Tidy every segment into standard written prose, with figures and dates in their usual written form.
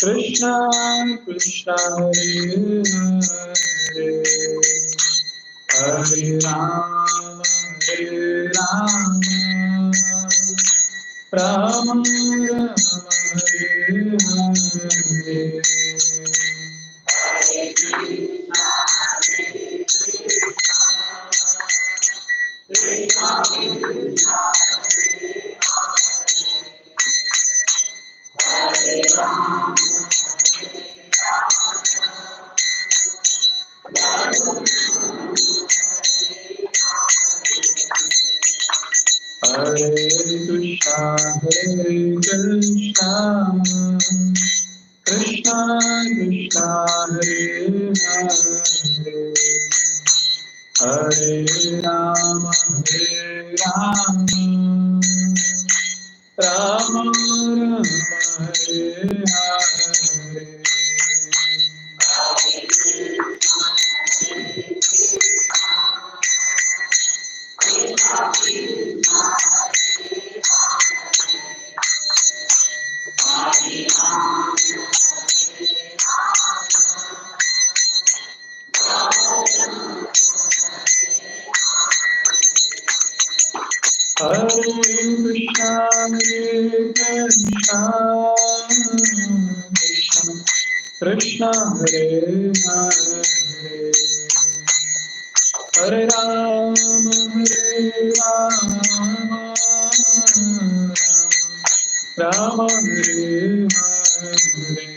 Krishna Krishna Hare Hare Rama Hare Hare Krishna Krishna Hare Rama Rama Hare Hare Hare Krishna Krishna Hare Hare Hare Rama Rama Hare Hare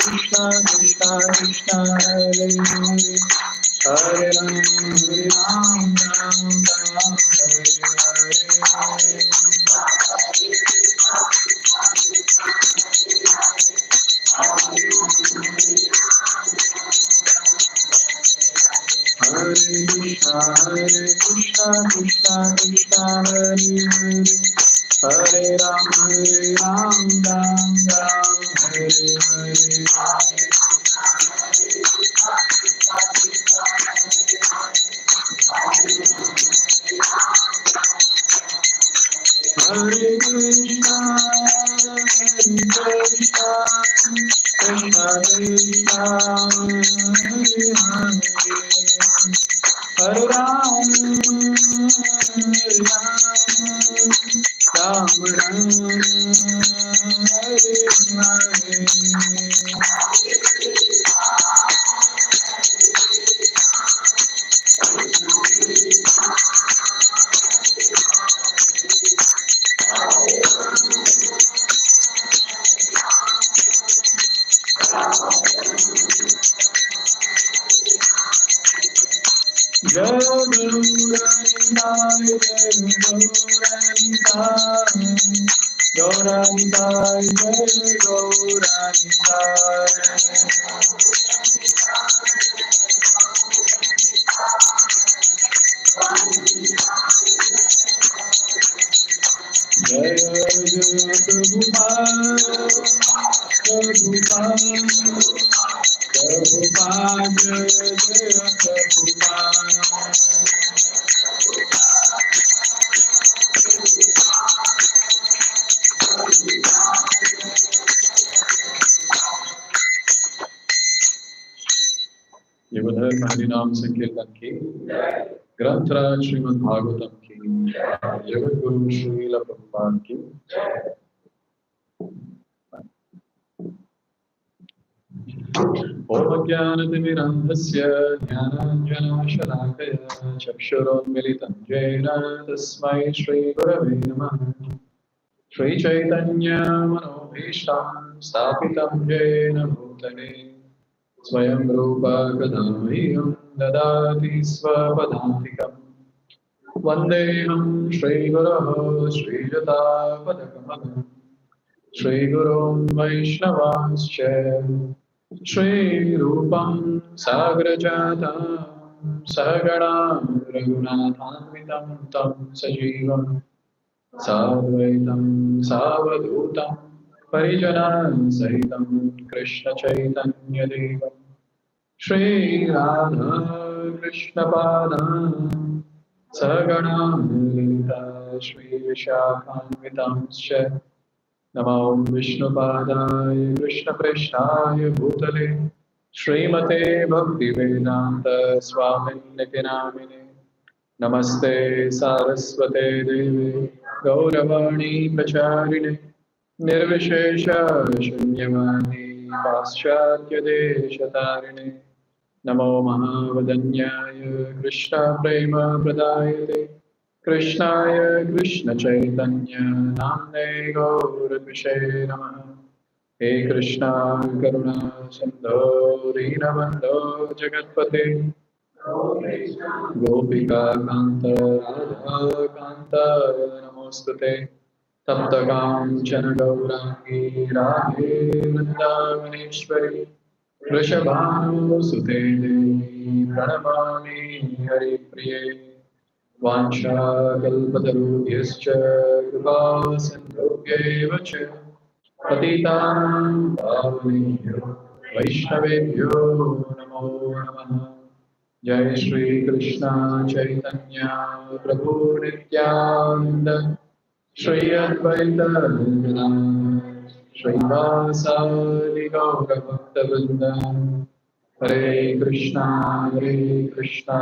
Krishna Krishna Hare Hare Hare Rama Rama Hare Krishna Krishna Krishna Hare Hare Ram Ram Hare युगधर्म हरिनाम संकीर्तन की ग्रंथराज श्रीमद् भागवतम की जगत गुरु श्रील प्रभुपाद की ओम ज्ञानतिमिरान्धस्य ज्ञानाञ्जनशलाकया चक्षुरोन्मिलितं येन तस्मै श्रीगुरवे नमः। श्रीचैतन्यमनोभीष्टां स्थापितं येन भूतले स्वयं रूपा कदा मह्यं ददाति स्वपदान्तिकम्। वन्देऽहं श्रीगुरोः श्रीयुतापदकमलम् श्रीगुरों वैष्णवांश्च श्रीरूपं साग्रजातं सहगणा रघुनाथान्वितं तं सजीवं साद्वैतं सावधूतं परिजनान् सहितं कृष्णचैतन्यदेवं श्रीराधा कृष्णपादान् सहगणा ललिता श्रीविशाखान्वितांश्च नमो विष्णुपादाय कृष्णप्रेष्ठाय भूतले श्रीमते भक्तिवेदान्त स्वामिन्निति नामिने नमस्ते सारस्वते देवे गौरवाणी प्रचारिणे निर्विशेष शून्यवादी पाश्चात्यदेशतारिणे नमो महावदन्याय कृष्णप्रेमप्रदायते कृष्णाय कृष्णचैतन्य नाम्ने गौरविषे नमः। हे कृष्णा करुणा सिन्धो दीनबन्धो जगत्पते गोपिका कान्त राधा कान्त नमोऽस्तुते तप्तकाञ्चन गौराङ्गी राधे वृन्दावनेश्वरी वृषभानुसुते देवी प्रणमामि हरिप्रिये वाञ्छाकल्पतरुभ्यश्च कृपा सिन्धुभ्यैव च पतितानां पावनेभ्यो वैष्णवेभ्यो नमो नमः। जय श्री कृष्ण चैतन्य प्रभु नित्यानंद श्री अद्वैत गदाधर श्रीवासादि गौरभक्तवृन्द हरे कृष्णा कृष्णा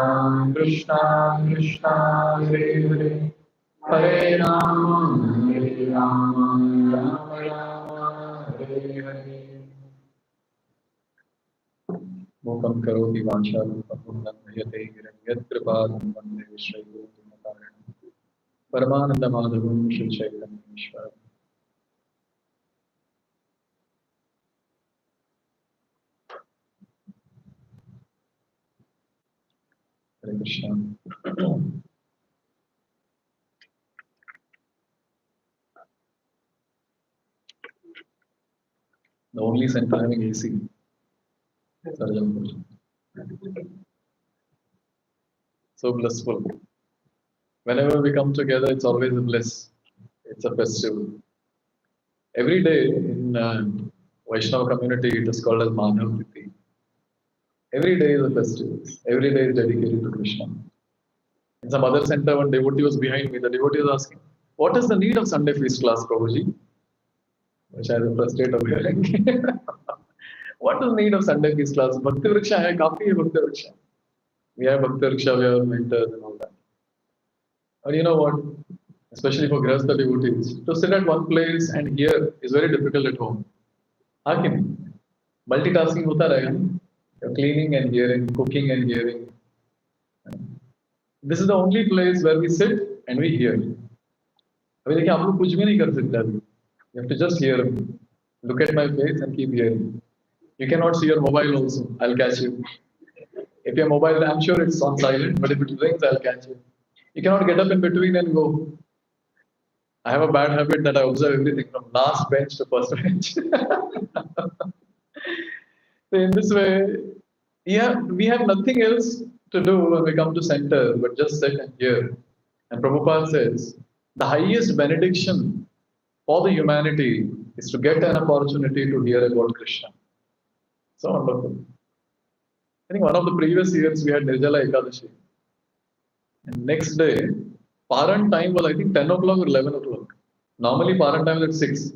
कृष्णा हरे हरे हरे राम राम राम हरे हरे। मूकं करोति वाञ्छाकल्पतरुं नश्यते गिरिं वन्दे श्रीगुरुं परमानन्दमाधवं श्रीचैतन्येश्वरम्। Hare Krishna. The only center having AC, Sarjapur. So blissful. Whenever we come together, it's always a bliss. It's a festival. Every day in Vaishnava community, it is called as Madhav Tithi. Every day is a festival. Every day is dedicated to Krishna. In some other center, one devotee was behind me. The devotee was asking, "What is the need of Sunday feast class, Prabhuji?" Which I was frustrated of hearing. What is the need of Sunday feast class? Bhakti Vriksha hai, kafi hai Bhakti Vriksha. We have Bhakti Vriksha, we have mentors and all that. But you know what? Especially for Grihastha devotees, to sit at one place and hear is very difficult at home. हाँ कि नहीं? Multitasking होता रहेगा ना? You're cleaning and hearing, cooking and hearing. This is the only place where we sit and we hear. अभी देखिए आप लोग कुछ भी नहीं कर सकते अभी. You have to just hear me. Look at my face and keep hearing. You cannot see your mobile also. I'll catch you. If your mobile, I'm sure it's on silent, but if it rings, I'll catch you. You cannot get up in between and go. I have a bad habit that I observe everything from last bench to first bench. So in this way, we have nothing else to do when we come to center, but just sit and hear. And Prabhupada says, the highest benediction for the humanity is to get an opportunity to hear about Krishna. So wonderful. I think one of the previous years we had Nirjala Ekadashi. And next day, Paran time was I think 10 o'clock or 11 o'clock. Normally Paran time is at 6.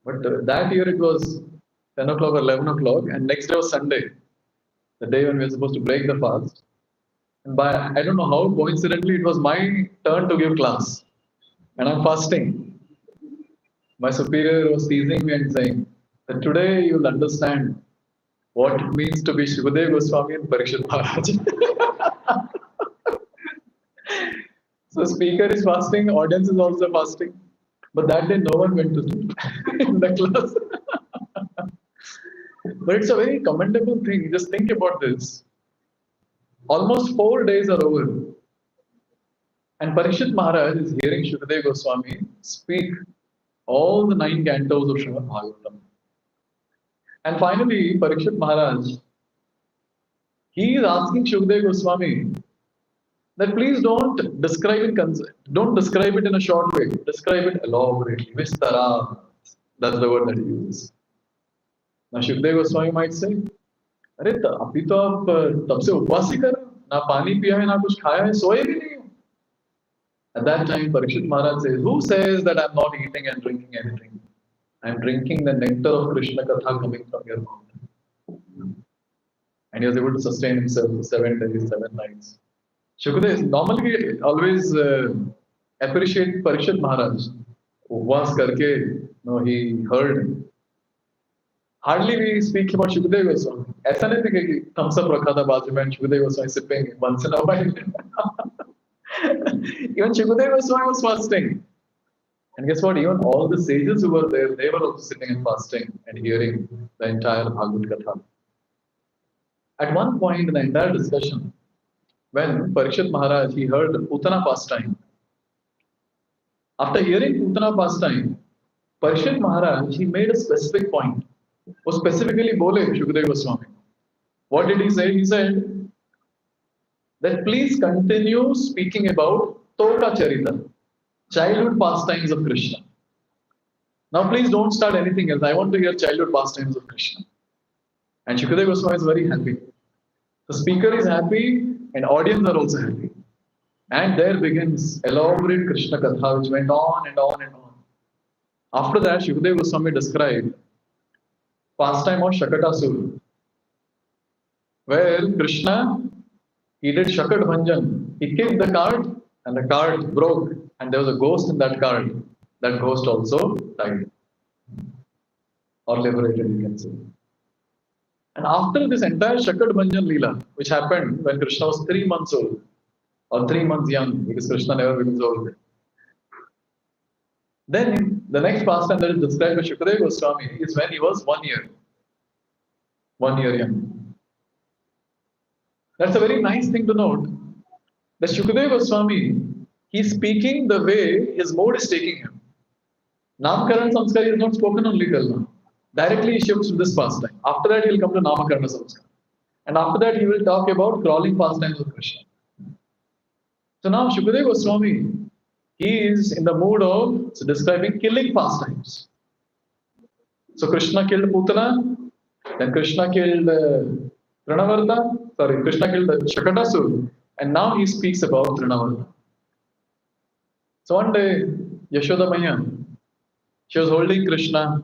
But that year it was 10 o'clock or 11 o'clock, and next day was Sunday, the day when we were supposed to break the fast. And by I don't know how coincidentally it was my turn to give class, and I'm fasting. My superior was teasing me and saying that today you'll understand what it means to be Shukadeva Goswami and Parikshit Maharaj. So speaker is fasting, audience is also fasting. But that day no one went to sleep in the class. But it's a very commendable thing. Just think about this. Almost 4 days are over. And Parikshit Maharaj is hearing Shukadeva Goswami speak all the 9 cantos of Srimad Bhagavatam. And finally, Parikshit Maharaj, he is asking Shukadeva Goswami that please don't describe it in a short way. Describe it elaborately. Vistara. That's the word that he uses. Now Shukadeva Goswami might say, अरे अभी तो आप तब से उपवास ही कर ना पानी पिया है ना कुछ खाया है सोए भी नहीं हो. At that time, Parikshit Maharaj says, who says that I'm not eating and drinking anything? I'm drinking the nectar of Krishna Katha coming from your mouth. And he was able to sustain himself for 7 days, 7 nights. Shukadeva, normally we always appreciate Parikshit Maharaj. Upvas karke, no, he heard. Hardly we speak about Shukadeva Goswami. ऐसा नहीं था कि thumbs up रखा था बाजू में Shukadeva Goswami sipping once in a while. Even Shukadeva Goswami was fasting. And guess what? Even all the sages who were there, they were also sitting and fasting and hearing the entire Bhagavad Katha. At one point in the entire discussion, when Parikshit Maharaj, he heard Putana pastime. After hearing Putana pastime, Parikshit Maharaj, he made a specific point. वो specifically बोले Shukadeva Goswami. What did he say? He said that please continue speaking about Toka Charita, childhood pastimes of Krishna. Now please don't start anything else. I want to hear childhood pastimes of Krishna. And Shukadeva Goswami is very happy. The speaker is happy and audience are also happy. And there begins elaborate Krishna Katha which went on and on and on. After that, Shukadeva Goswami described pastime of Shakatasura, where Krishna, he did Shakat Bhanjan. He kicked the cart and the cart broke and there was a ghost in that cart. That ghost also died or liberated, you can say. And after this entire Shakat Bhanjan Leela, which happened when Krishna was 3 months old or 3 months young, because Krishna never becomes old. Then the next pastime that is described by Shukadeva Goswami is when he was 1 year. 1 year young. That's a very nice thing to note. That Shukadeva Goswami, he's speaking the way his mood is taking him. Namakaran Samskar is not spoken only till now. Directly he shifts to this pastime. After that he will come to Namakarana Samskar. And after that he will talk about crawling pastimes of Krishna. So now Shukadeva Goswami, he is in the mood of describing killing pastimes. So Krishna killed Putana, then Krishna killed Krishna killed Shakatasura, and now he speaks about Trinavarta. So one day, Yashoda Maya, she was holding Krishna,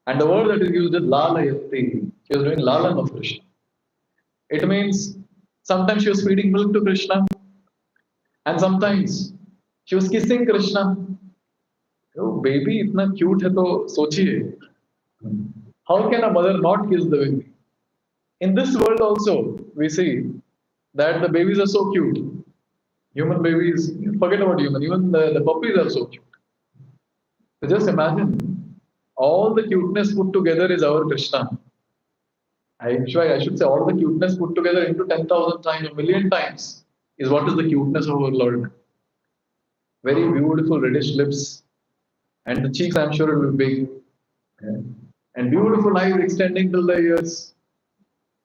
and the word that is used is Lalayati. She was doing Lalan of Krishna. It means sometimes she was feeding milk to Krishna, and sometimes she was kissing Krishna. Oh, baby, itna cute hai to sochiye. How can a mother not kiss the baby? In this world also, we see that the babies are so cute. Human babies, forget about human, even the puppies are so cute. So just imagine, all the cuteness put together is our Krishna. I should say all the cuteness put together into 10,000 times, a million times, is what is the cuteness of our Lord. Very beautiful reddish lips, and the cheeks, I'm sure, will be big. And beautiful eyes extending till the ears,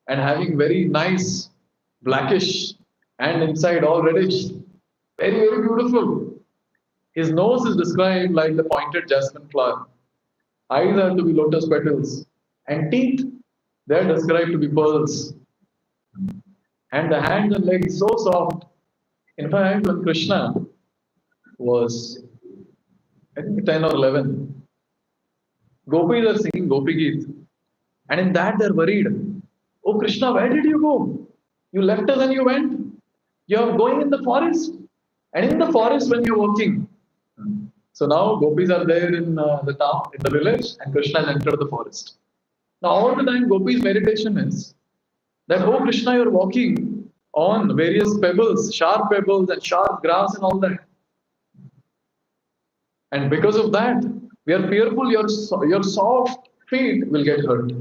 and having very nice blackish and inside all reddish. Very, very beautiful. His nose is described like the pointed jasmine flower. Eyes are to be lotus petals. And teeth, they are described to be pearls. And the hands and legs so soft. In fact, when Krishna was, I think, 10 or 11, gopis are singing Gopi Geet. And in that they're worried. Oh Krishna, where did you go? You left us and you went. You're going in the forest. And in the forest when you're walking. So now gopis are there in the town, in the village, and Krishna has entered the forest. Now all the time gopis' meditation is that, oh Krishna, you're walking on various pebbles and sharp grass and all that. And because of that, we are fearful your soft feet will get hurt.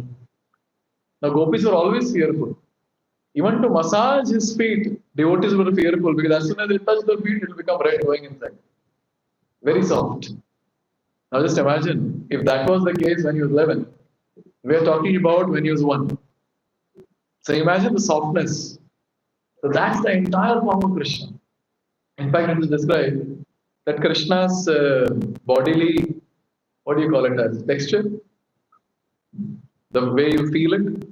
Now gopis are always fearful. Even to massage his feet, devotees were fearful because as soon as they touch the feet, it will become red going inside. Very soft. Now just imagine if that was the case when he was 11. We are talking about when he was 1. So imagine the softness. So that's the entire form of Krishna. In fact, it is described that Krishna's bodily, what do you call it as, texture? The way you feel it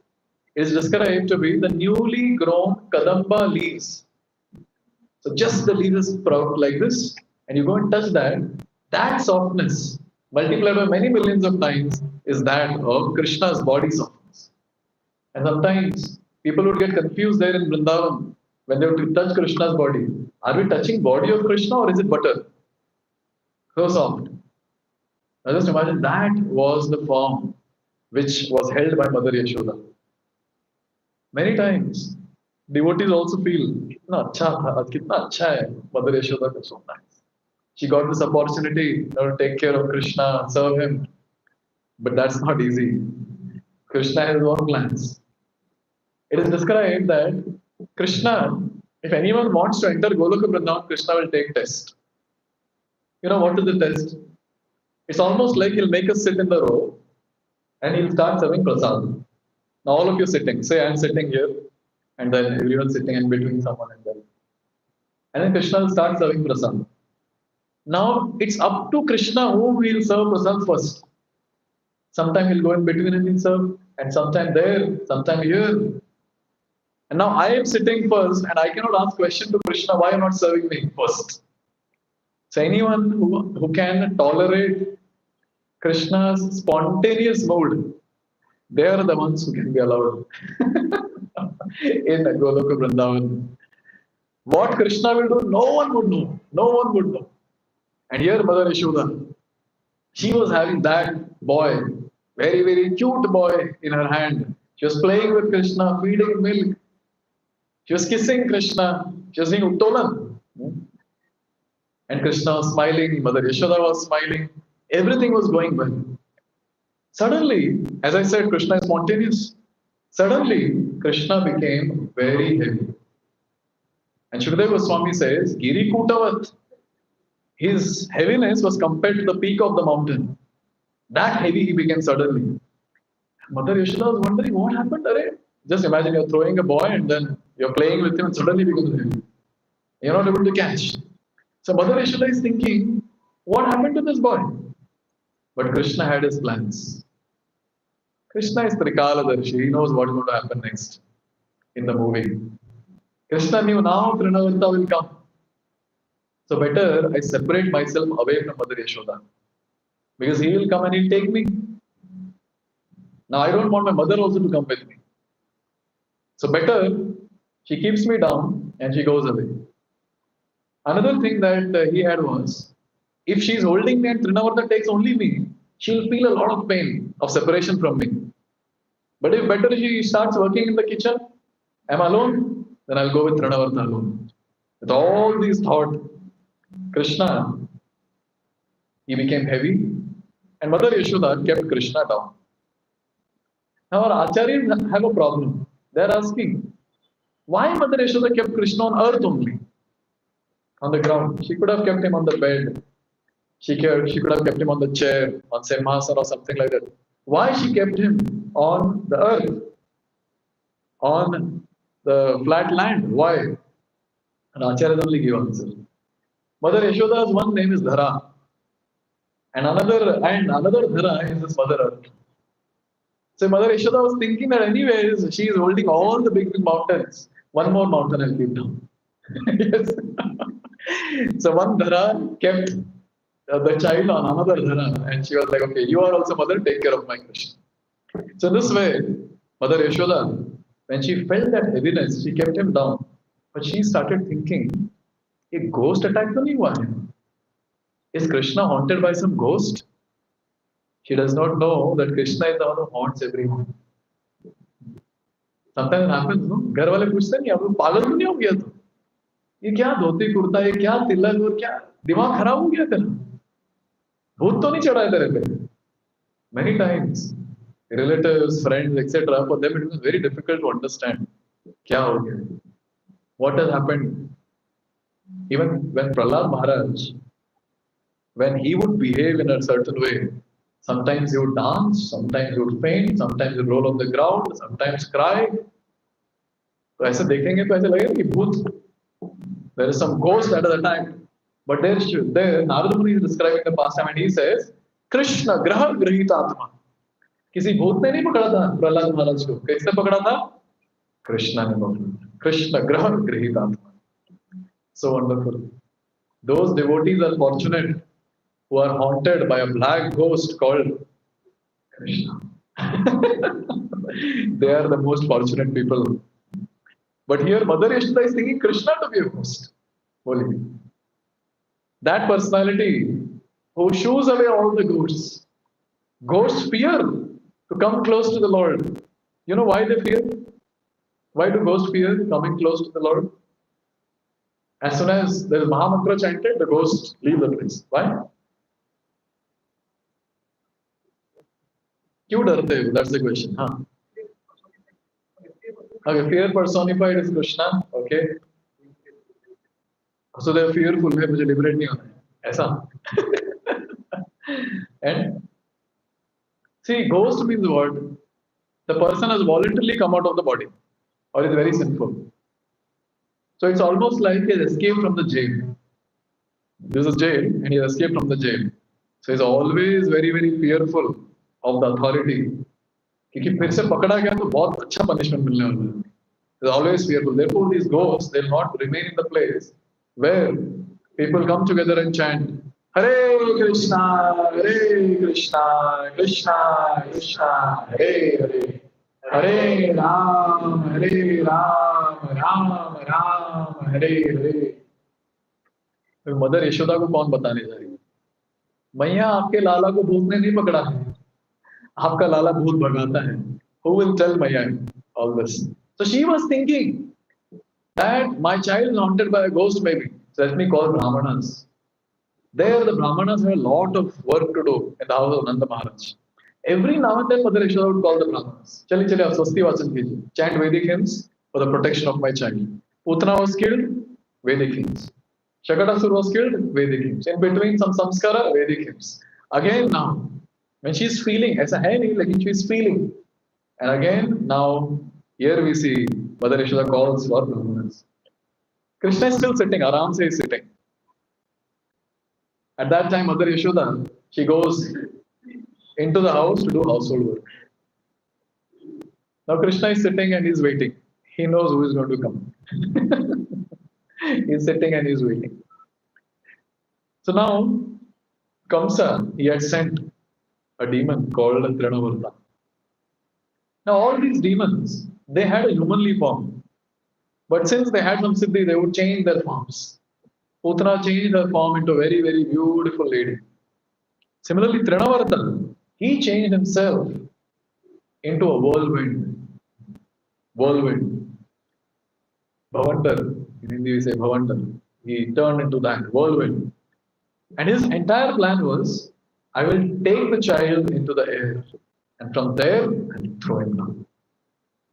is described to be the newly grown kadamba leaves. So just the leaves sprout like this, and you go and touch that, that softness, multiplied by many millions of times, is that of Krishna's body softness. And sometimes people would get confused there in Vrindavan when they would touch Krishna's body. Are we touching body of Krishna or is it butter? So soft. Now just imagine that was the form which was held by Mother Yashoda. Many times, devotees also feel, kitna acha hai, Mother Yashoda ka so nice. She got this opportunity to take care of Krishna, serve him. But that's not easy. Krishna has his own plans. It is described that Krishna, if anyone wants to enter Goloka Vrindavan, Krishna will take test. You know what is the test? It's almost like he'll make us sit in the row and he'll start serving prasad. Now all of you sitting, say I'm sitting here and then everyone sitting in between someone and them. And then Krishna will start serving prasad. Now it's up to Krishna whom will serve prasad first. Sometime he'll go in between and he'll serve, and sometime there, sometime here. And now I am sitting first and I cannot ask question to Krishna, why are you not serving me first? So anyone who can tolerate Krishna's spontaneous mood, they are the ones who can be allowed in Goloka Vrindavan. What Krishna will do, no one would know. No one would know. And here Mother Yashoda, she was having that boy, very, very cute boy in her hand. She was playing with Krishna, feeding milk. She was kissing Krishna. She was doing Uttolan. And Krishna was smiling, Mother Yashoda was smiling. Everything was going well. Suddenly, as I said, Krishna is spontaneous. Suddenly, Krishna became very heavy. And Shukadeva Goswami says, Giri Kutavat. His heaviness was compared to the peak of the mountain. That heavy he became suddenly. Mother Yashoda was wondering, what happened? Just imagine you're throwing a boy and then you're playing with him and suddenly he becomes heavy. You're not able to catch. So Mother Yashoda is thinking, what happened to this boy? But Krishna had his plans. Krishna is Trikaladarshi. He knows what's going to happen next in the movie. Krishna knew now Trinavarta will come. So better I separate myself away from Mother Yashoda. Because he will come and he'll take me. Now I don't want my mother also to come with me. So better she keeps me down and she goes away. Another thing that he had was, if she's holding me and Trinavarta takes only me, she'll feel a lot of pain of separation from me. But if better she starts working in the kitchen, I'm alone, then I'll go with Trinavarta alone. With all these thoughts, Krishna, he became heavy, and Mother Yashoda kept Krishna down. Now our acharyas have a problem. They are asking, why Mother Yashoda kept Krishna on earth only? On the ground. She could have kept him on the bed. She could have kept him on the chair, on Simhasana or something like that. Why she kept him on the earth? On the flat land? Why? And Acharya only give answer. Mother Yashoda's one name is Dhara, and another Dhara is his mother Earth. So Mother Yashoda was thinking that anyways she is holding all the big mountains. One more mountain I'll keep down. Yes. So one Dhara kept the child on another Dhara, and she was like, "Okay, you are also mother. Take care of my Krishna." So this way, Mother Yashoda, when she felt that heaviness, she kept him down. But she started thinking, a ghost attack to nahi hua hai. Is Krishna haunted by some ghost? She does not know that Krishna is the one who haunts everyone. Sometimes it happens, no? घर वाले पूछते नहीं, आप लोग पागल तो नहीं हो गया तो? ये क्या धोती कुर्ता, ये क्या तिलक और क्या दिमाग खराब हो गया तेरा? भूत तो नहीं चढ़ा है तेरे पे? Many times, relatives, friends, etc. For them it was very difficult to understand. क्या हो गया? What has happened? Even when Prahlad Maharaj, when he would behave in a certain way, sometimes he would dance, sometimes he would faint, sometimes he would roll on the ground, sometimes cry. तो ऐसे देखेंगे तो ऐसे लगेगा कि भूत, there is some ghost at the time. But there Narada Muni is describing the pastime and he says, Krishna graha grahita atma. किसी भूत ने नहीं पकड़ा था प्रहलाद महाराज को, किसने पकड़ा था? कृष्णा ने पकड़ा. Krishna graha grahita atma. So wonderful. Those devotees are fortunate who are haunted by a black ghost called Krishna. They are the most fortunate people. But here Mother Yashoda is thinking Krishna to be a ghost. Holy. That personality who shoos away all the ghosts. Ghosts fear to come close to the Lord. You know why they fear? Why do ghosts fear coming close to the Lord? As soon as there is Mahamantra chanted, the ghosts leave the place. Why? क्यों डरते हो? That's the question. हाँ. Okay, fear personified is Krishna. Okay. So they are fearful. है मुझे liberate नहीं होना है. ऐसा. And see, ghost means what? The person has voluntarily come out of the body, or is very sinful. So it's almost like he has escaped from the jail. This is jail, and he has escaped from the jail. So he's always very, very fearful of the authority. क्योंकि फिर से पकड़ा गया तो बहुत अच्छा punishment मिलने वाला है. He's always fearful. Therefore, these ghosts, they'll not remain in the place where people come together and chant Hare Krishna, Krishna Krishna, Hare Hare, Hare Ram, Ram Ram, Hare Hare. तो mother Yashoda को कौन बताने जा रही है? मैया आपके लाला को भूत ने नहीं पकड़ा है, आपका लाला भूत भगाता है. Who will tell Maya all this? So she was thinking that my child is haunted by a ghost maybe. So let me call Brahmanas. There the Brahmanas have a lot of work to do in the house of Nanda Maharaj. Every now and then Mother Yashoda would call the Brahmanas. Chali chali aap swasti vachan kijiye. Chant Vedic hymns for the protection of my child. Putana was killed, Vedic hymns. Shakatasur was killed, Vedic hymns. In between some samskara, Vedic hymns. Again now, when she is feeling, ऐसा है नहीं लेकिन she is feeling. And again now, here we see Mother Yashoda calls for Brahmanas. Krishna is still sitting, Aram se is sitting. At that time, Mother Yashoda, she goes into the house to do household work. Now Krishna is sitting and he's waiting. He knows who is going to come. He's sitting and he's waiting. So now, Kamsa, he had sent a demon called Trinavarta. Now all these demons, they had a humanly form. But since they had some siddhi, they would change their forms. Putana changed her form into a very, very beautiful lady. Similarly, Trinavarta, he changed himself into a whirlwind. Whirlwind. Bhavandar, in Hindi we say Bhavandar. He turned into that whirlwind. And his entire plan was, I will take the child into the air. And from there, I'll throw him down.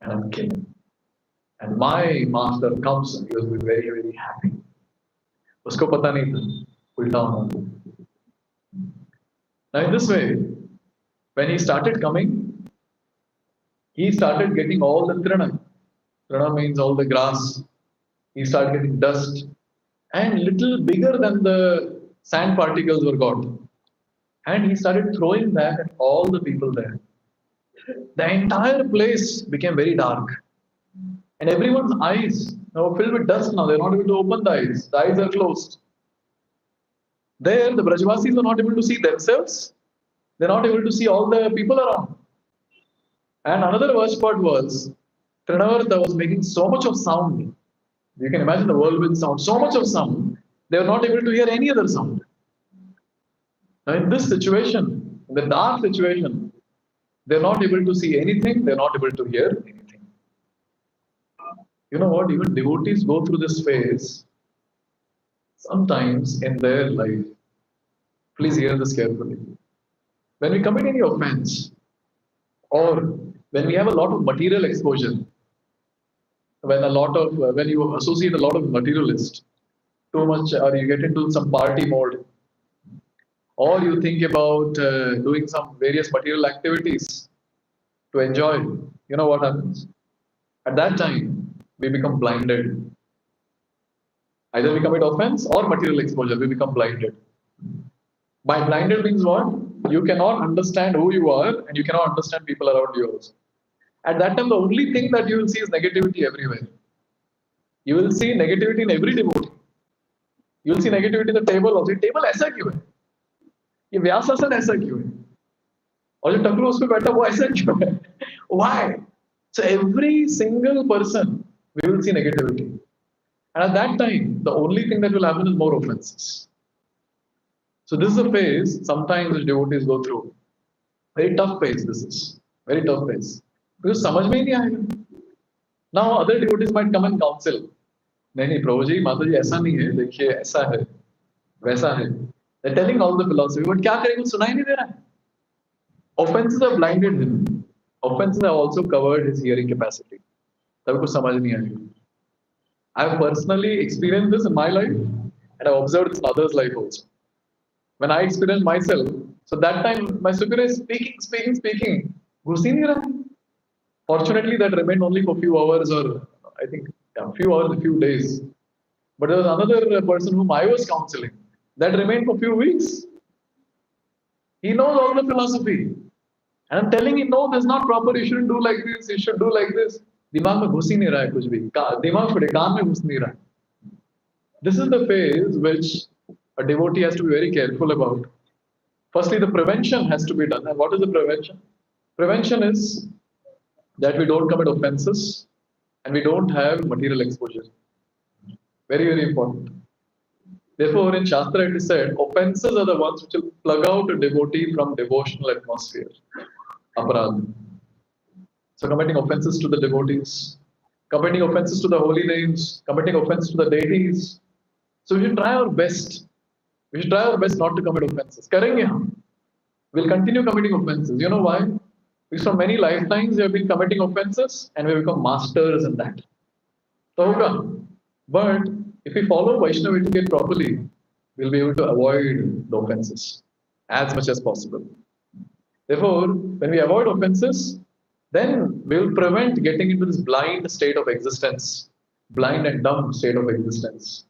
And I'll kill him. And my master comes and he was very, very happy. Usko pata nahi tha. Ulta hona. Now in this way, when he started coming, he started getting all the trina. Trina means all the grass. He started getting dust. and little bigger than the sand particles were got. And he started throwing that at all the people there. The entire place became very dark. And everyone's eyes now filled with dust now. They're not able to open the eyes. The eyes are closed. There, the Brajvasis are not able to see themselves. They're not able to see all the people around. And another worst part was, Trinavarta was making so much of sound. You can imagine the whirlwind sound, so much of sound, they were not able to hear any other sound. Now, in this situation, in the dark situation, they're not able to see anything, they're not able to hear anything. You know what? Even devotees go through this phase sometimes in their life. Please hear this carefully. When we commit any offense, or when we have a lot of material exposure, when you associate a lot of materialist, too much, or you get into some party mode, or you think about doing some various material activities to enjoy, you know what happens? At that time, we become blinded. Either we commit offense or material exposure, we become blinded. By blinded means what? You cannot understand who you are and you cannot understand people around you also. At that time, the only thing that you will see is negativity everywhere. You will see negativity in every devotee. You will see negativity in the table also. Table ऐसा क्यों है? ये व्यासासन ऐसा क्यों है? और जो टकलू उस पे बैठा वो ऐसा क्यों है? Why? So every single person, we will see negativity. And at that time, the only thing that will happen is more offenses. So this is a phase sometimes the devotees go through. Very tough phase this is. Very tough phase. Because समझ में ही नहीं आएगा. Now other devotees might come and counsel. नहीं प्रभु जी माता जी ऐसा नहीं है, देखिए ऐसा है, वैसा है. They're telling all the philosophy, but क्या करें, कुछ सुनाई नहीं दे रहा है. Offenses have blinded him. Offenses have also covered his hearing capacity. तब कुछ समझ नहीं आएगा. I have personally experienced this in my life, and I have observed this in others' life also. When I experienced myself, so that time my superior is speaking, घुस ही नहीं रहा. Fortunately, that remained only for a few hours, or I think a few hours, a few days. But there was another person whom I was counseling that remained for a few weeks. He knows all the philosophy, and I'm telling him, no, this is not proper. You shouldn't do like this. You should do like this. दिमाग में घुस ही नहीं रहा है कुछ भी. दिमाग छोड़े, कान में घुस नहीं रहा है. This is the phase which a devotee has to be very careful about. Firstly, the prevention has to be done. And what is the prevention? Prevention is that we don't commit offenses and we don't have material exposure. Very, very important. Therefore, in Shastra it is said, offenses are the ones which will plug out a devotee from devotional atmosphere. Aparad. So committing offenses to the devotees, committing offenses to the holy names, committing offenses to the deities. So we should try our best. We should try our best not to commit offenses. Karenge hum. We'll continue committing offenses. You know why? Because for many lifetimes we have been committing offenses and we have become masters in that. So, but if we follow Vaishnava etiquette properly, we'll be able to avoid the offenses as much as possible. Therefore, when we avoid offenses, then we'll prevent getting into this blind state of existence, blind and dumb state of existence.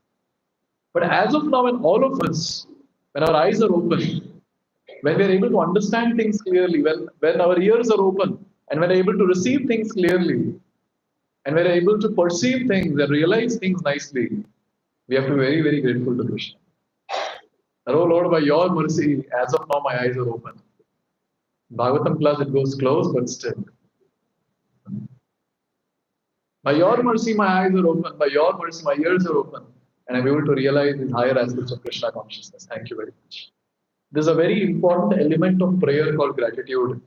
But as of now, when all of us, when our eyes are open, when we are able to understand things clearly, when our ears are open, and when we are able to receive things clearly, and we are able to perceive things and realize things nicely, we have to be very, very grateful to Krishna. Oh Lord, by your mercy, as of now, my eyes are open. Bhagavatam class, it goes close, but still. By your mercy, my eyes are open. By your mercy, my ears are open. And I'm able to realize these higher aspects of Krishna consciousness. Thank you very much. There's a very important element of prayer called gratitude.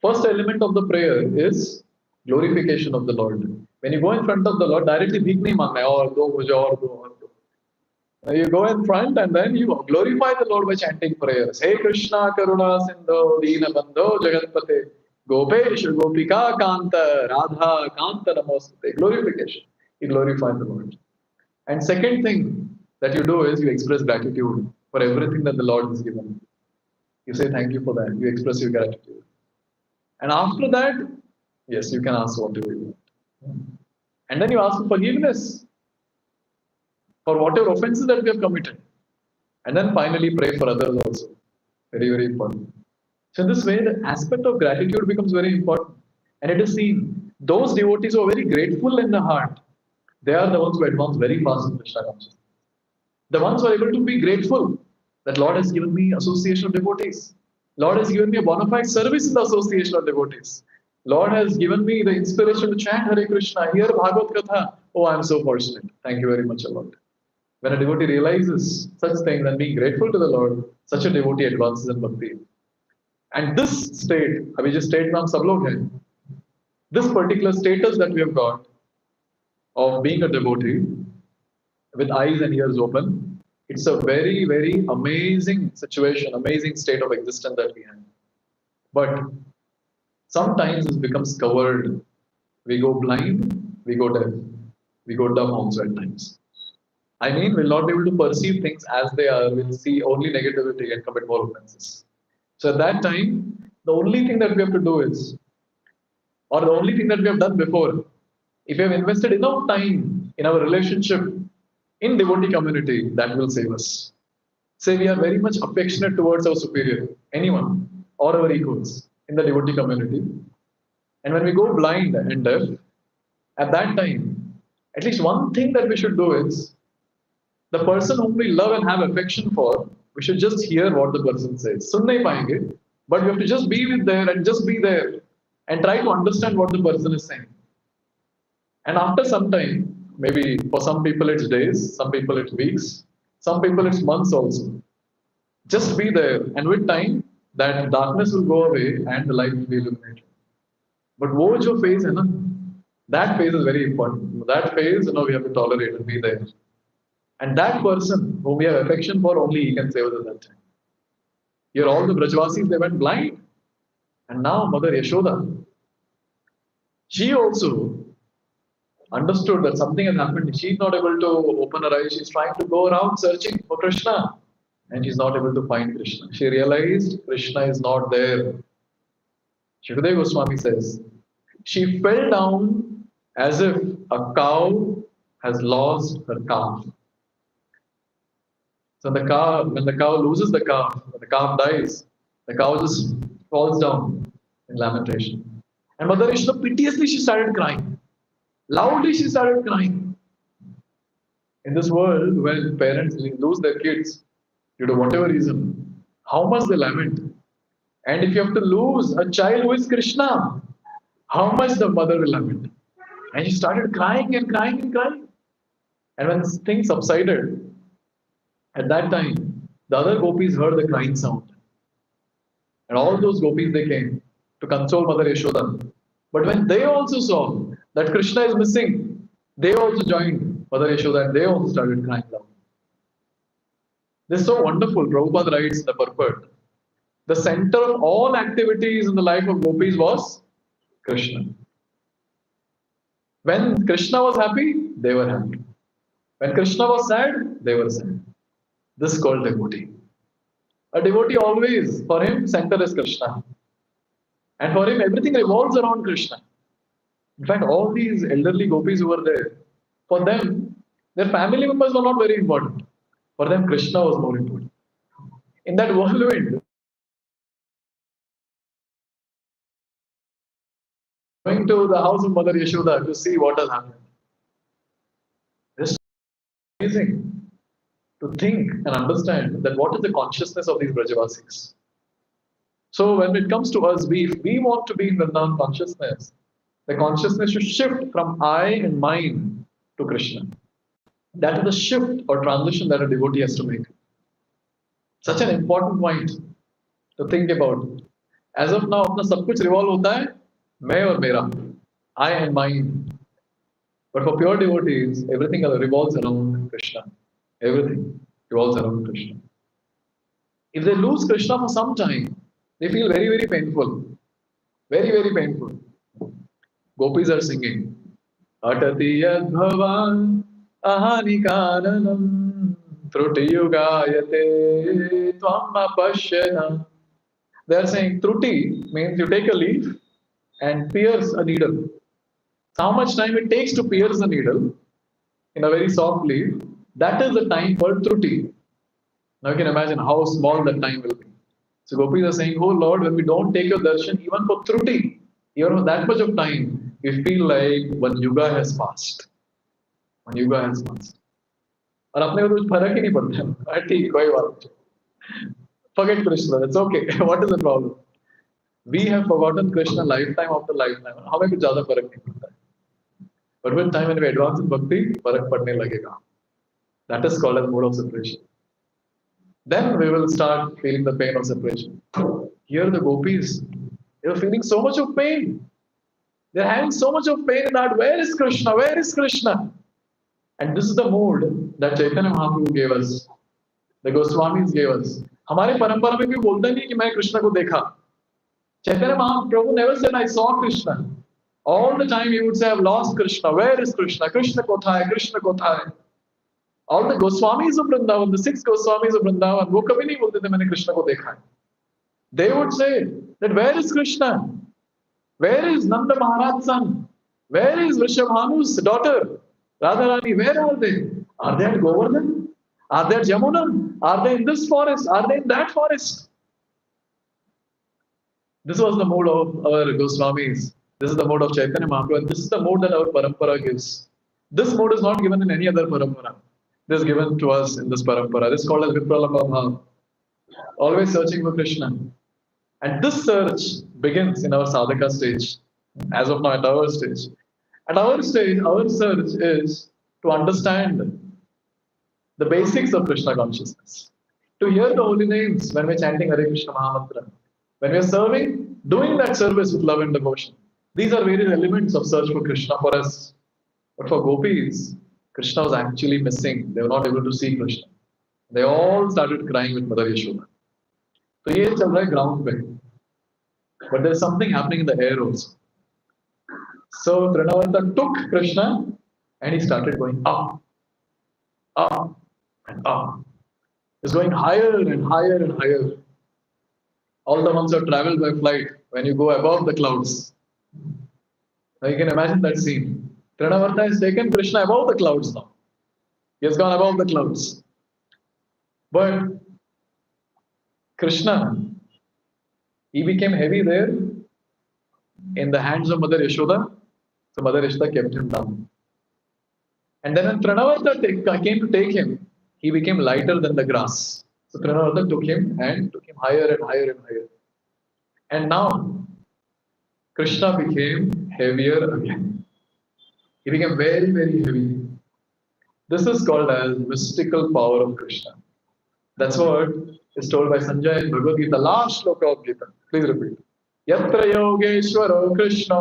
First element of the prayer is glorification of the Lord. When you go in front of the Lord, directly bhik nahi mangna hai, aur do, mujhe aur do, aur do. You go in front and then you glorify the Lord by chanting prayers. Hey Krishna Karuna Sindho Deena Bandho Jagatpate Gopesh Gopika Kanta Radha Kanta Namostate. Glorification. You glorify the Lord. And second thing that you do is you express gratitude for everything that the Lord has given. You say thank you for that. You express your gratitude. And after that, yes, you can ask whatever you want. And then you ask for forgiveness. for whatever offenses that we have committed. And then finally pray for others also. Very, very important. So in this way, the aspect of gratitude becomes very important. And it is seen, those devotees who are very grateful in the heart, they are the ones who advance very fast in Krishna consciousness. The ones who are able to be grateful that Lord has given me association of devotees. Lord has given me a bona fide service in the association of devotees. Lord has given me the inspiration to chant Hare Krishna, hear Bhagavad Katha. Oh, I am so fortunate. Thank you very much, Lord. When a devotee realizes such things and being grateful to the Lord, such a devotee advances in bhakti. And this state, अभी जो state में हम सब लोग हैं, this particular status that we have got of being a devotee with eyes and ears open, it's a very, very amazing situation, amazing state of existence that we have. But sometimes it becomes covered. We go blind, we go deaf, we go dumb also at times. I mean, we'll not be able to perceive things as they are. We'll see only negativity and commit more offenses. So at that time, the only thing that we have to do is, or the only thing that we have done before, if we have invested enough time in our relationship in devotee community, that will save us. Say we are very much affectionate towards our superior, anyone, or our equals in the devotee community. And when we go blind and deaf, at that time, at least one thing that we should do is, the person whom we love and have affection for, we should just hear what the person says. Sun nahi payenge, but we have to just be with there and just be there and try to understand what the person is saying. And after some time, maybe for some people it's days, some people it's weeks, some people it's months also. Just be there, and with time, that darkness will go away and the light will be illuminated. But wo jo phase hai na, that phase is very important. That phase, we have to tolerate and be there. And that person whom we have affection for, only he can save us at that time. Here all the Brajvasis, they went blind. And now Mother Yashoda, she also understood that something has happened. She's not able to open her eyes. She's trying to go around searching for Krishna. And she's not able to find Krishna. She realized Krishna is not there. Shukadeva Goswami says, she fell down as if a cow has lost her calf. So when the cow loses the calf, when the calf dies, the cow just falls down in lamentation. And Mother Yashoda, piteously, she started crying. Loudly, she started crying. In this world, when parents lose their kids due to whatever reason, how much they lament. And if you have to lose a child who is Krishna, how much the mother will lament. And she started crying and crying and crying. And when things subsided, at that time, the other gopis heard the crying sound. And all those gopis, they came to console Mother Yashoda. But when they also saw that Krishna is missing, they also joined Mother Yashoda and they also started crying loud. This is so wonderful. Prabhupada writes in the purport, the center of all activities in the life of gopis was Krishna. When Krishna was happy, they were happy. When Krishna was sad, they were sad. This is called devotee. A devotee always, for him, center is Krishna. And for him, everything revolves around Krishna. In fact, all these elderly gopis who were there, for them, their family members were not very important. For them, Krishna was more important. In that whirlwind, going to the house of Mother Yashoda to see what has happened. It's amazing to think and understand that what is the consciousness of these Brajavasis. So when it comes to us, if we want to be in the non-consciousness, the consciousness should shift from I and mine to Krishna. That is the shift or transition that a devotee has to make. Such an important point to think about. As of now, अपना सब कुछ revolve होता है मैं और मेरा, I and mine. But for pure devotees, everything revolves around Krishna. Everything revolves around Krishna. If they lose Krishna for some time, they feel very, very painful. Very, very painful. Gopis are singing. Atati yadbhavan ahanikananam trutiyugayate tvam apashyana. They are saying truti means you take a leaf and pierce a needle. So how much time it takes to pierce a needle in a very soft leaf? That is the time called Truti. Now you can imagine how small that time will be. So gopis are saying, oh Lord, when we don't take your darshan, even for Truti, even for that much of time, we feel like one yuga has passed. One yuga has passed. और अपने को तो कुछ फर्क ही नहीं पड़ता है ठीक कोई बात नहीं forget Krishna that's okay what is the problem we have forgotten Krishna lifetime after lifetime हमें कुछ ज्यादा फर्क नहीं पड़ता है but with time when we advance in bhakti फर्क पड़ने लगेगा that is called as mode of separation then we will start feeling the pain of separation here the gopis they are feeling so much of pain they are having so much of pain in that where is Krishna and this is the mood that Chaitanya Mahaprabhu gave us, the Goswamis gave us. हमारे परंपरा में भी बोलता नहीं कि मैं कृष्ण को देखा. Chaitanya Mahaprabhu never said I saw Krishna. All the time he would say I've lost Krishna. Where is Krishna? Krishna kotha hai? Krishna kotha hai? All the Goswamis of Vrindavan, the 6 Goswamis of Vrindavan, वो कभी नहीं बोलते थे मैंने कृष्ण को देखा है. They would say that where is Krishna? Where is Nanda Maharaj's son? Where is Vrishabhanu's daughter? Radharani, where are they? Are they at Govardhan? Are they at Jamuna? Are they in this forest? Are they in that forest? This was the mode of our Goswamis. This is the mode of Chaitanya Mahaprabhu. And this is the mode that our parampara gives. This mode is not given in any other parampara. This is given to us in this parampara. This is called as Vipralambha Bhav. Always searching for Krishna. And this search begins in our sadhaka stage. As of now, at our stage. At our stage, our search is to understand the basics of Krishna consciousness. To hear the holy names when we're chanting Hare Krishna Mahamantra. When we're serving, doing that service with love and devotion. These are various elements of search for Krishna for us. But for gopis, Krishna was actually missing. They were not able to see Krishna. They all started crying with Mother Yashoda. So ये चल रहा है ground पे. But there's something happening in the air also. So Trinavarta took Krishna and he started going up, up and up. He's going higher and higher and higher. All the ones who have traveled by flight, when you go above the clouds. Now you can imagine that scene. Trinavarta has taken Krishna above the clouds now. He has gone above the clouds. But Krishna, he became heavy there in the hands of Mother Yashoda. So Mother Yashoda kept him down. And then when Trinavarta came to take him, he became lighter than the grass. So Trinavarta took him and took him higher and higher and higher. And now, Krishna became heavier again. He became very, very heavy. This is called as mystical power of Krishna. That's what is told by Sanjay in Bhagavad Gita, last shloka of Gita. Please repeat. Yatra yogeshwaro Krishna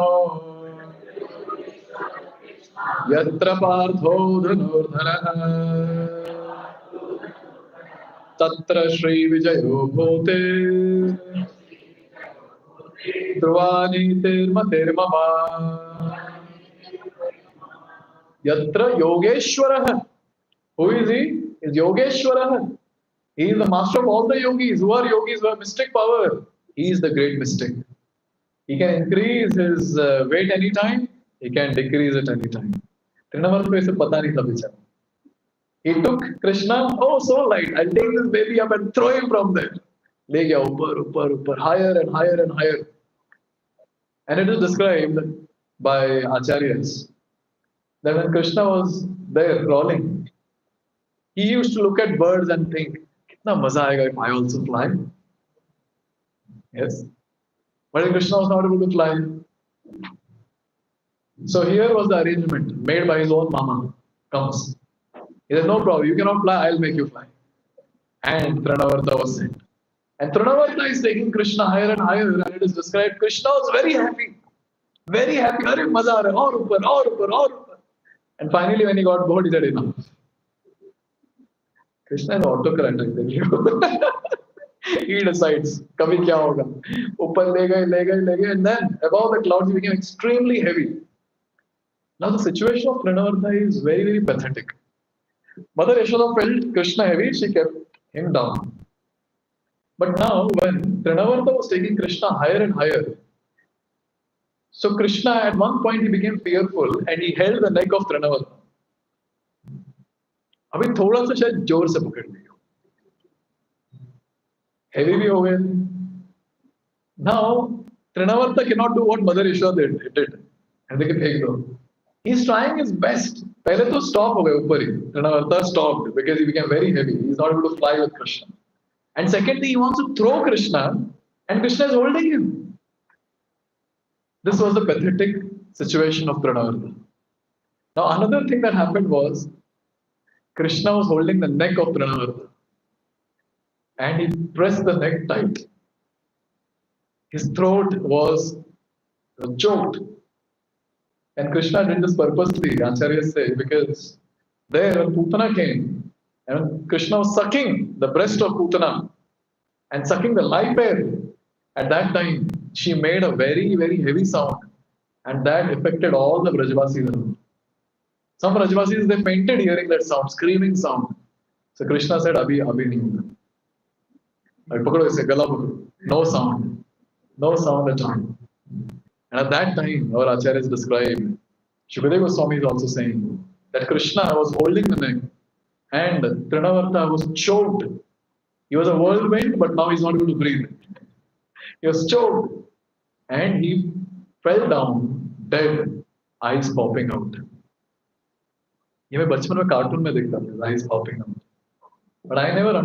Yatra partho dhanurdhara Tatra Shri Vijayo Bhote Dhruvani Tirma Tirmama Yatra Yogeshwara. Who is he? Is Yogeshwara. He is the master of all the yogis. Who are yogis? Who have mystic power. He is the great mystic. He can increase his weight anytime. He can decrease it anytime. Trinavarta को इसे पता नहीं था बेचारा. He took Krishna, oh so light, I'll take this baby up and throw him from there. ले गया ऊपर ऊपर ऊपर, higher and higher and higher. And it is described by Acharyas that when Krishna was there crawling, he used to look at birds and think, कितना मजा आएगा if I also fly. Yes. But Krishna was not able to fly. So here was the arrangement made by his own mama. Comes. He said, no problem, you cannot fly, I'll make you fly. And Trinavarta was sent. And Trinavarta is taking Krishna higher and higher, and it is described, Krishna was very happy. Very happy. Arey maza aa raha hai, aur upar, aur upar, aur upar. And finally when he got bored, he said, enough. Krishna is autocrat, I tell you. He decides, kabhi kya hoga. Upar le gaye, and then above the clouds he became extremely heavy. Now the situation of Trinavarta is very, very pathetic. Mother Yashoda felt Krishna heavy, she kept him down. But now when Trinavarta was taking Krishna higher and higher, so Krishna at one point he became fearful and he held the neck of Trinavarta. अभी थोड़ा सा शायद जोर से पकड़ लियो, heavy भी हो गए. Now Trinavarta cannot do what Mother Yashoda did, and they can take दो. He's trying his best. पहले तो stop हो गए ऊपर ही. Trinavarta stopped because he became very heavy. He's not able to fly with Krishna. And secondly, he wants to throw Krishna, and Krishna is holding him. This was the pathetic situation of Trinavarta. Now another thing that happened was Krishna was holding the neck of Trinavarta, and he pressed the neck tight. His throat was choked. And Krishna did this purposely, Acharyas say, because there when Putana came, and Krishna was sucking the breast of Putana and sucking the live air. At that time, she made a very, very heavy sound, and that affected all the Brajavasis. Some Brajavasis, they fainted hearing that sound, screaming sound. So Krishna said, Abhi nahi hoga. No sound. No sound at all. And at that time, our Acharyas described, Shukadeva Goswami is also saying, that Krishna was holding the neck and Trinavarta was choked. He was a whirlwind, but now he's not able to breathe. He was choked and he fell down dead, eyes popping out. ये मैं बचपन में cartoon में देखता था, eyes popping out. But I never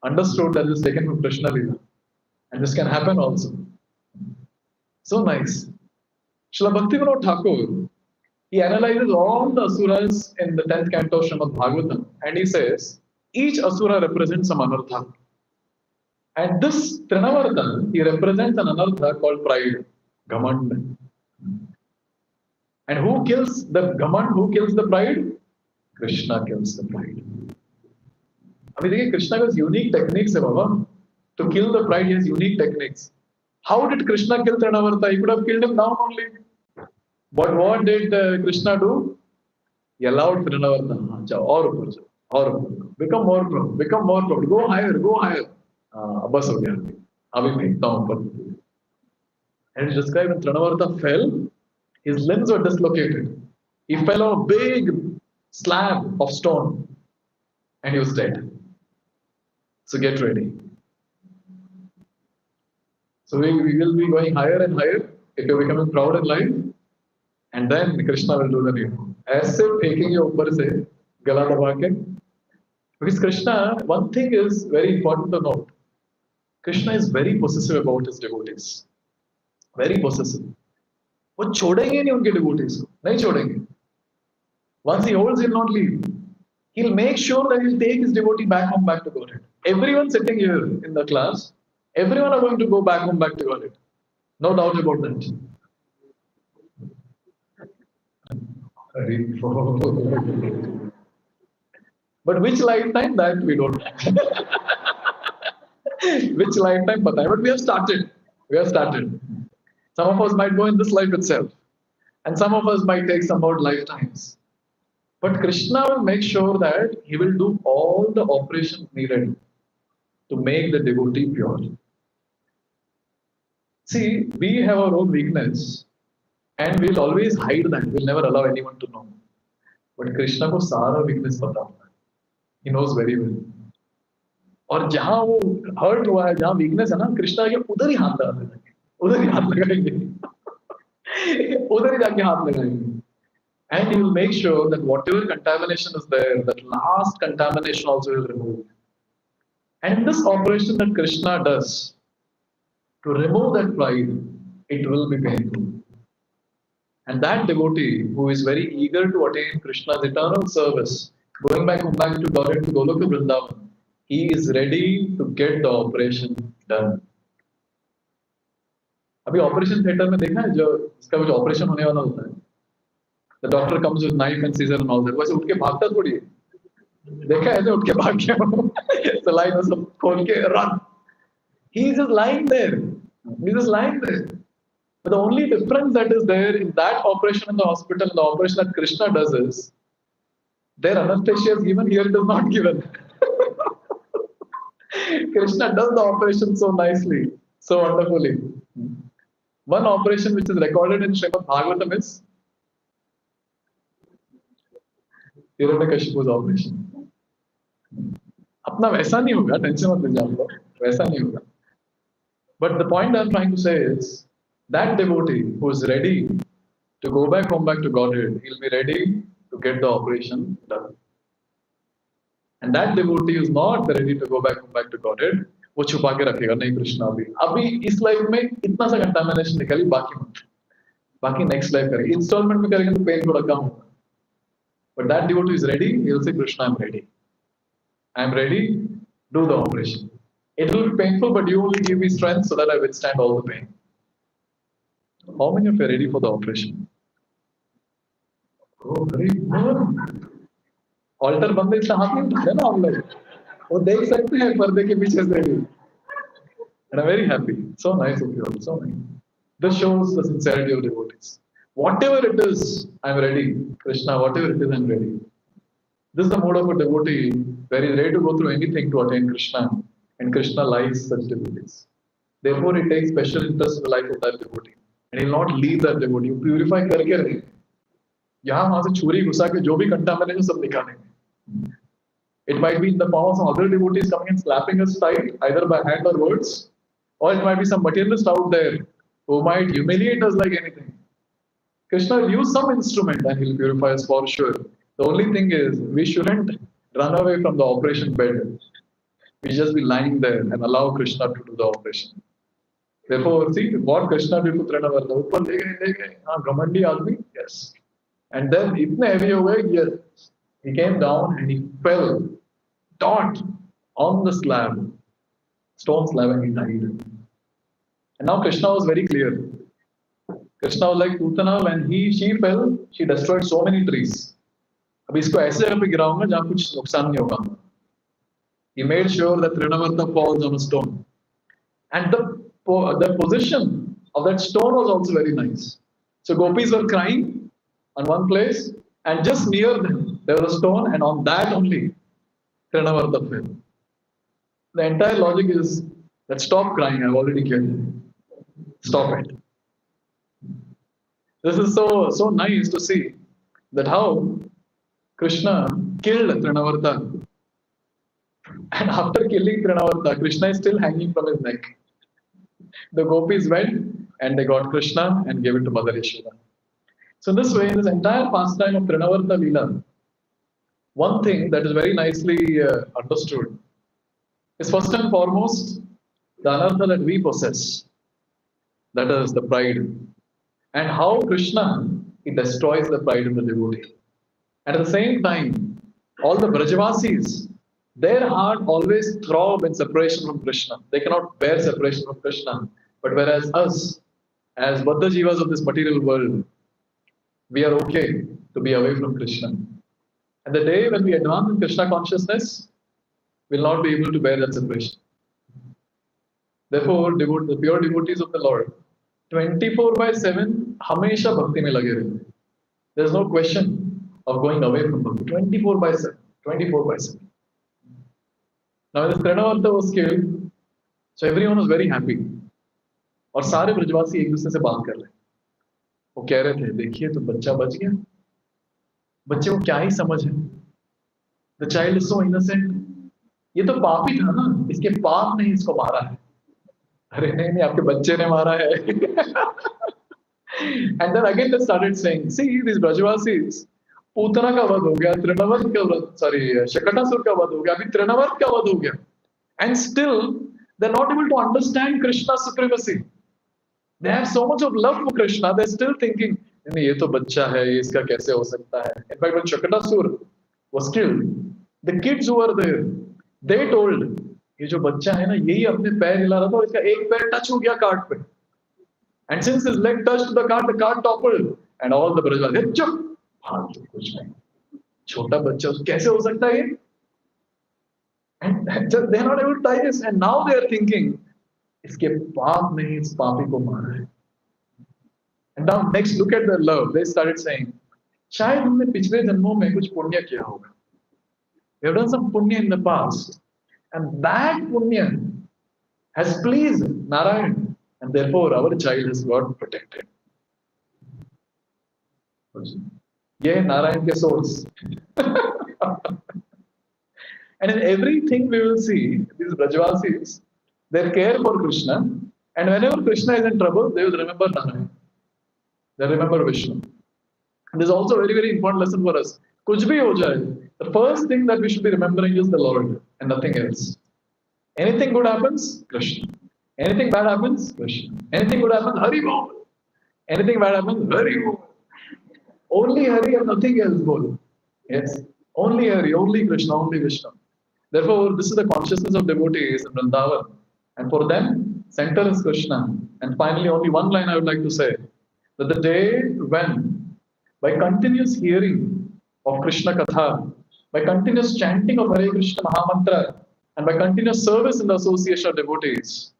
understood that this is taken from Krishna Leela. And this can happen also. So nice. Srila Bhaktivinoda Thakur, he analyzes all the asuras in the 10th canto of Srimad Bhagavatam, and he says, each asura represents some anartha. And this Trinavarta, he represents an anartha called pride, Ghamand. And who kills the Ghamand, who kills the pride? Krishna kills the pride. I mean, Krishna has unique techniques, Baba. To kill the pride, he has unique techniques. How did Krishna kill Trinavarta? He could have killed him down only. But what did Krishna do? He allowed Trinavarta. Become more proud. Go higher. Abbas ho gaya. Abhi fenkta hu upar. And it's described when Trinavarta fell, his limbs were dislocated. He fell on a big slab of stone and he was dead. So get ready. So we will be going higher and higher if you're becoming proud in life. And then Krishna will do the name. As if taking your upar se, gala daba ke. Because Krishna, one thing is very important to note. Krishna is very possessive about his devotees. Very possessive. वो छोड़ेंगे नहीं उनके devotees को. नहीं छोड़ेंगे. Once he holds, he'll not leave. He'll make sure that he'll take his devotee back home, back to Godhead. Everyone sitting here in the class, everyone are going to go back home, back to Godhead. No doubt about that. But which lifetime, that we don't know. Which lifetime, but we have started. Some of us might go in this life itself. And some of us might take some more lifetimes. But Krishna will make sure that he will do all the operations needed to make the devotee pure. See, we have our own weakness and we'll always hide that. We'll never allow anyone to know. But Krishna को सारा weakness पता होता है. He knows very well. और जहाँ वो hurt हुआ है, जहाँ weakness है ना, कृष्णा के उधर ही हाथ लगाएंगे. उधर ही हाथ लगाएंगे. And he will make sure that whatever contamination is there, that last contamination also will remove. And in this operation that Krishna does, to remove that pride, it will be painful. And that devotee who is very eager to attain Krishna's eternal service, going back to Godhead, to Goloka Vrindavan, he is ready to get the operation done. अभी operation theatre में देखा है जो इसका कुछ operation होने वाला होता है. The doctor comes with knife and scissors and all that. वैसे उठ के भागता थोड़ी है. देखा है ऐसे उठ के भाग गया. So line सब खोल के run. He is just lying there. But the only difference that is there in that operation in the hospital and the operation that Krishna does is, their anesthesia is given, here it is not given. Krishna does the operation so nicely, so wonderfully. One operation which is recorded in Srimad Bhagavatam is हिरण्यकशिपु's operation. अपना वैसा नहीं होगा, tension मत लीजिए आप लोग, वैसा नहीं होगा. But the point I'm trying to say is that devotee who is ready to go back home, back to Godhead, he'll be ready to get the operation done. And that devotee is not ready to go back home, back to Godhead, वो छुपा के रखेगा नहीं कृष्णा अभी इस life में इतना सा कंटामिनेशन निकाली, बाकी नेक्स्ट लाइफ करेंगे, इंस्टॉलमेंट में करेंगे तो पेन थोड़ा कम होगा. But that devotee is ready, he will say Krishna, I'm ready, do the operation. It will be painful, but you only give me strength so that I withstand all the pain. How many of you are ready for the operation? Oh, very good. ऑल्टर बंदे इससे हाथ नहीं उठाते ना हम लोग, वो देख सकते हैं पर्दे के पीछे से भी. And I'm very happy. So nice of you all. So nice. This shows the sincerity of devotees. Whatever it is, I'm ready. Krishna, whatever it is, I'm ready. This is the mode of a devotee where he is ready to go through anything to attain Krishna. And Krishna likes such devotees. Therefore, he takes special interest in the life of that devotee. And he will not leave that devotee. You purify करके रहेंगे. यहाँ वहाँ से छुरी घुसा के जो भी कंटामिनेशन सब निकालेंगे. It might be in the form of other devotees coming and slapping us tight, either by hand or words, or it might be some materialist out there who might humiliate us like anything. Krishna will use some instrument and he'll purify us for sure. The only thing is, we shouldn't run away from the operation bed. We just be lying there and allow Krishna to do the operation. Therefore, see what Krishna did to Trinavarta. ऊपर ले गए, हाँ घमंडी आदमी, yes. And then इतने heavy हो गए, yes. He came down and he fell, taut on the slab, stone slab, and he died. And now Krishna was very clear. Krishna was like Putana, when she fell, she destroyed so many trees. अब इसको ऐसे जगह पे गिराऊंगा जहाँ कुछ नुकसान नहीं होगा. He made sure that Trinavarta falls on a stone. And the position of that stone was also very nice. So gopis were crying on one place, and just near them there was a stone, and on that only Trinavarta fell. The entire logic is that stop crying, I've already killed you. Stop it. This is so nice to see that how Krishna killed Trinavarta. And after killing Trinavarta, Krishna is still hanging from his neck. The gopis went and they got Krishna and gave it to Mother Yashoda. So this way, in this entire pastime of Trinavarta Leela, one thing that is very nicely understood is first and foremost the anartha that we possess, that is the pride, and how Krishna, he destroys the pride in the devotee. And at the same time, all the Brajavasis, their heart always throb in separation from Krishna. They cannot bear separation from Krishna. But whereas us, as Baddha Jivas of this material world, we are okay to be away from Krishna. And the day when we advance in Krishna consciousness, we will not be able to bear that separation. Therefore, the pure devotees of the Lord, 24/7, hamesha bhakti mein lage rehte. There is no question of going away from bhakti. 24/7, 24/7. Now, this Trinavarta was killed, so everyone was very happy. और सारे ब्रजवासी एक दूसरे से बात कर रहे, वो कह रहे थे, देखिए तो बच्चा बच गया, बच्चे को क्या ही समझ है, the child is so innocent, ये तो पापी था ना, इसके पाप ने इसको मारा है. अरे नहीं, आपके बच्चे ने मारा है. And then again they started saying, see these Brajavasis, Putana का वध हो गया, तृणावर्त का वध, सॉरी शकटासुर का वध हो गया, अभी तृणावर्त का वध हो गया, and still they're not able to understand Krishna's supremacy. They have so much of love for Krishna, they're still thinking, नहीं ये तो बच्चा है, ये इसका कैसे हो सकता है. In fact, when Shakatasur was killed, the kids who were there, they told, ये जो बच्चा है ना, यही अपने पैर हिला रहा था और इसका एक पैर टच हो गया कार्ट पे. And since his leg touched the cart toppled, and all the brothers said, चुप, फालतू कुछ नहीं, छोटा बच्चा कैसे हो सकता है ये? And they are not able to digest, and now they are thinking, इसके पाप ने इस पापी को मारा है. And now next, look at the love. They started saying, शायद हमने पिछले जन्मों में कुछ पुण्य किया होगा. We have done some punya in the past, and that punya has pleased Narayan, and therefore our child has got protected. ये है नारायण के source. And in everything we will see, these Brajavasis, they care for Krishna. And whenever Krishna is in trouble, they will remember Narayan. They remember Vishnu. And this is also a very, very important lesson for us. Kuch bhi ho jaye, the first thing that we should be remembering is the Lord and nothing else. Anything good happens, Krishna. Anything bad happens, Krishna. Anything good happens, Hari Bol. Anything bad happens, Hari Bol. Only Hari and nothing else, Bol. Yes. Only Hari, only Krishna, only Vishnu. Therefore, this is the consciousness of devotees in Vrindavan. And for them, center is Krishna. And finally, only one line I would like to say that the day when, by continuous hearing of Krishna Katha, by continuous chanting of Hare Krishna Mahamantra, and by continuous service in the association of devotees,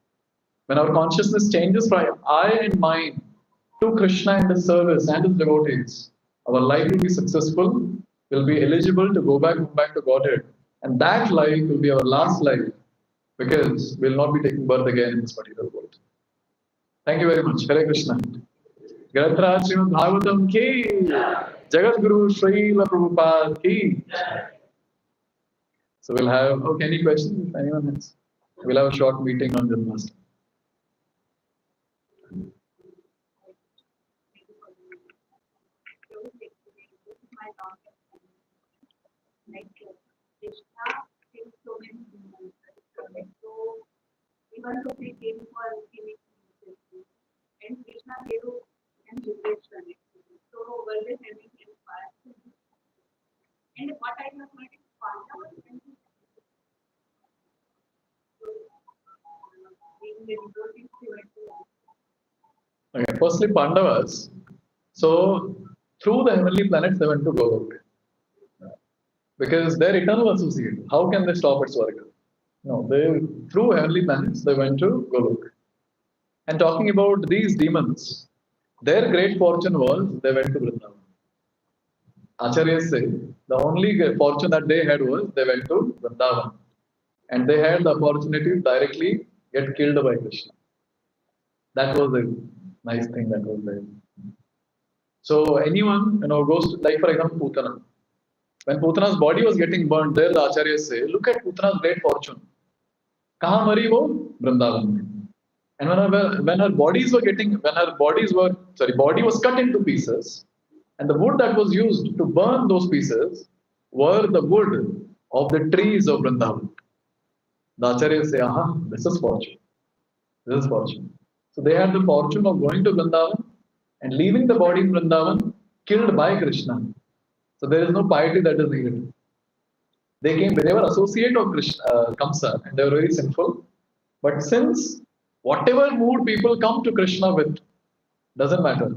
when our consciousness changes from I and mine to Krishna and his service and his devotees, our life will be successful, will be eligible to go back to Godhead. And that life will be our last life because we'll not be taking birth again in this material world. Thank you very much. Hare Krishna. Granthra Srimad Bhagavatam ki, Jagat Guru Srila Prabhupada ki. So we'll have, any questions if anyone has? We'll have a short meeting on Janmashtami. Krishna takes so many demons. So even though they came for giving and Krishna gave and liberation. So were they having him fast? And what I have heard is Pandavas and okay, firstly Pandavas. So through the heavenly planets they went to Golok. Because they're eternal associates. How can they stop at Swarga? No, they through heavenly planets they went to Golok. And talking about these demons, their great fortune was they went to Vrindavan. Acharyas say the only fortune that they had was they went to Vrindavan. And they had the opportunity to directly get killed by Krishna. That was a nice thing that was there. So anyone goes to, like for example, Putana. When Putana's body was getting burned, there the Acharyas say, look at Putana's great fortune. Kaha mari wo? Vrindavan. And when her body was cut into pieces, and the wood that was used to burn those pieces were the wood of the trees of Vrindavan. The Acharyas say, aha, this is fortune. This is fortune. So they had the fortune of going to Vrindavan and leaving the body in Vrindavan, killed by Krishna. So there is no piety that is needed. They were associate of Krishna, Kamsa, and they were very sinful. But since whatever mood people come to Krishna with, doesn't matter.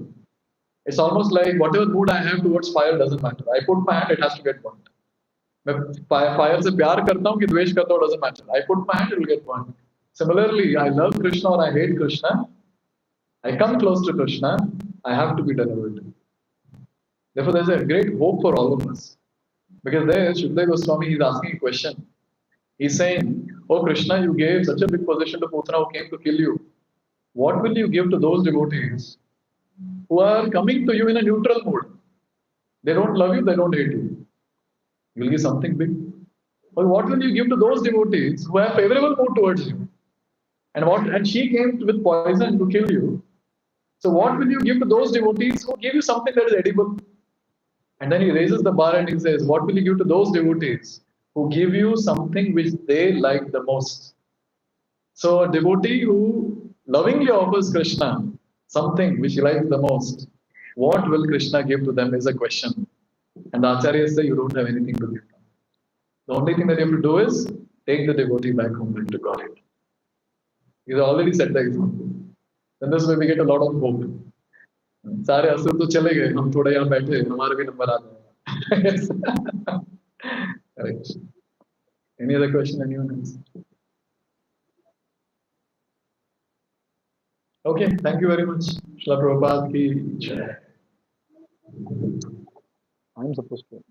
It's almost like whatever mood I have towards fire doesn't matter. I put my hand, it has to get burnt. Fire se pyar karta hu ki dvesh karta hu doesn't matter. I put my hand, it will get burnt. Similarly, I love Krishna or I hate Krishna. I come close to Krishna, I have to be delivered. Therefore, there's a great hope for all of us. Because there, Shukdev Goswami is asking a question. He's saying, oh Krishna, you gave such a big position to Putana who came to kill you. What will you give to those devotees who are coming to you in a neutral mood? They don't love you, they don't hate you. You will give something big. Or what will you give to those devotees who have favorable mood towards you? And she came with poison to kill you. So what will you give to those devotees who give you something that is edible? And then he raises the bar and he says, what will you give to those devotees who give you something which they like the most? So a devotee who lovingly offers Krishna something which he likes the most, what will Krishna give to them is a question. And the Acharyas say you don't have anything to give them. The only thing that you have to do is take the devotee back home and to Godhead. He's already set the example. Then this way we get a lot of hope. सारे असुर तो चले गए हम थोड़ा यहाँ बैठे हमारा भी नंबर आ जाएगा. Correct. Any other question anyone else? Okay, thank you very much. Srila Prabhupada ki jai. I'm supposed to.